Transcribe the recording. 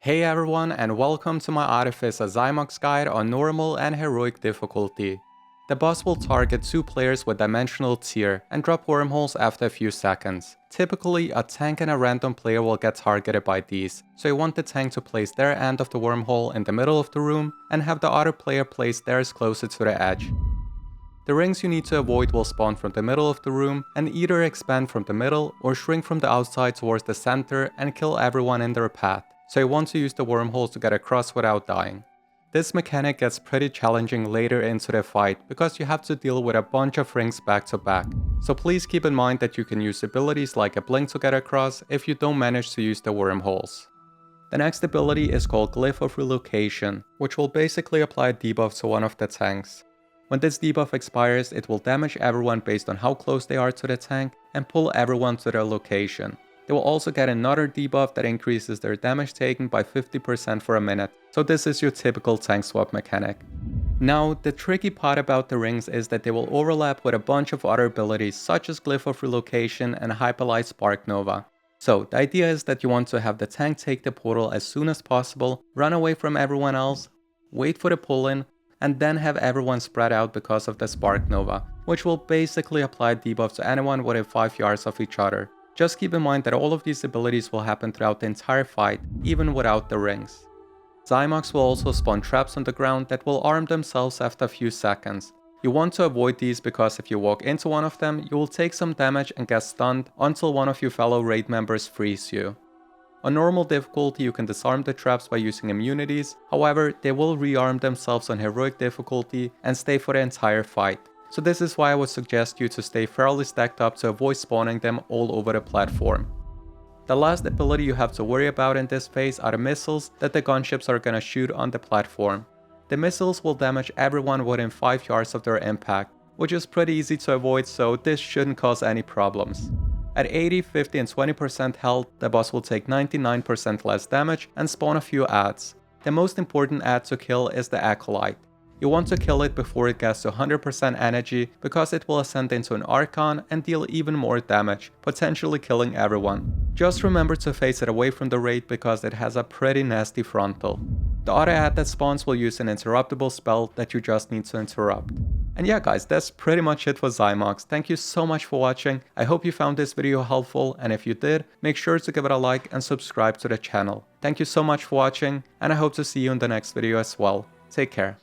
Hey everyone, and welcome to my Artificer Xy'mox guide on normal and heroic difficulty. The boss will target 2 players with dimensional tier and drop wormholes after a few seconds. Typically, a tank and a random player will get targeted by these, so you want the tank to place their end of the wormhole in the middle of the room and have the other player place theirs closer to the edge. The rings you need to avoid will spawn from the middle of the room and either expand from the middle or shrink from the outside towards the center and kill everyone in their path, so you want to use the wormholes to get across without dying. This mechanic gets pretty challenging later into the fight because you have to deal with a bunch of rings back to back, so please keep in mind that you can use abilities like a blink to get across if you don't manage to use the wormholes. The next ability is called Glyph of Relocation, which will basically apply a debuff to one of the tanks. When this debuff expires, it will damage everyone based on how close they are to the tank and pull everyone to their location. They will also get another debuff that increases their damage taken by 50% for a minute, so this is your typical tank swap mechanic. Now, the tricky part about the rings is that they will overlap with a bunch of other abilities such as Glyph of Relocation and Hyperlight Spark Nova. So, the idea is that you want to have the tank take the portal as soon as possible, run away from everyone else, wait for the pull-in, and then have everyone spread out because of the Spark Nova, which will basically apply debuff to anyone within 5 yards of each other. Just keep in mind that all of these abilities will happen throughout the entire fight, even without the rings. Xy'mox will also spawn traps on the ground that will arm themselves after a few seconds. You want to avoid these because if you walk into one of them, you will take some damage and get stunned until one of your fellow raid members frees you. On normal difficulty, you can disarm the traps by using immunities, however, they will rearm themselves on heroic difficulty and stay for the entire fight. So this is why I would suggest you to stay fairly stacked up to avoid spawning them all over the platform. The last ability you have to worry about in this phase are the missiles that the gunships are gonna shoot on the platform. The missiles will damage everyone within 5 yards of their impact, which is pretty easy to avoid, so this shouldn't cause any problems. At 80, 50 and 20% health, the boss will take 99% less damage and spawn a few adds. The most important add to kill is the Acolyte. You want to kill it before it gets to 100% energy because it will ascend into an Archon and deal even more damage, potentially killing everyone. Just remember to face it away from the raid because it has a pretty nasty frontal. The other add that spawns will use an interruptible spell that you just need to interrupt. And yeah guys, that's pretty much it for Xy'mox. Thank you so much for watching. I hope you found this video helpful, and if you did, make sure to give it a like and subscribe to the channel. Thank you so much for watching, and I hope to see you in the next video as well. Take care.